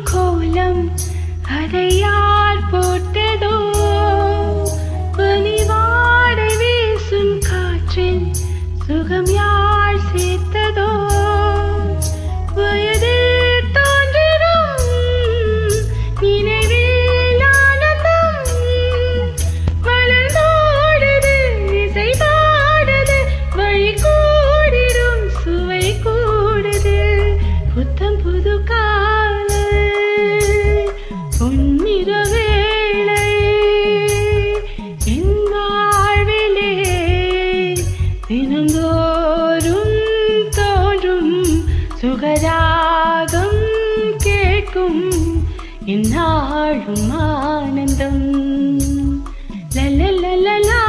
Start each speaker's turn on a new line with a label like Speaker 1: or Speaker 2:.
Speaker 1: கோலம் அதை யார் போட்டதோ பனிவாடை வீசும் காற்றில் சுகம் யார் சேர்த்ததோ வயதில் தோன்றிடும் நினைவில் ஆனந்தம் மலர்ந்தோடுது இசை பாடுது வழி கூடிடும் சுவை கூடுது புத்தம் புது காலை பொன்னிற வேளை என் வாழ்விலே தினந்தோறும் தோன்றும் சுகராகம் கேட்கும் என்னாலும் ஆனந்தம் லலலலலா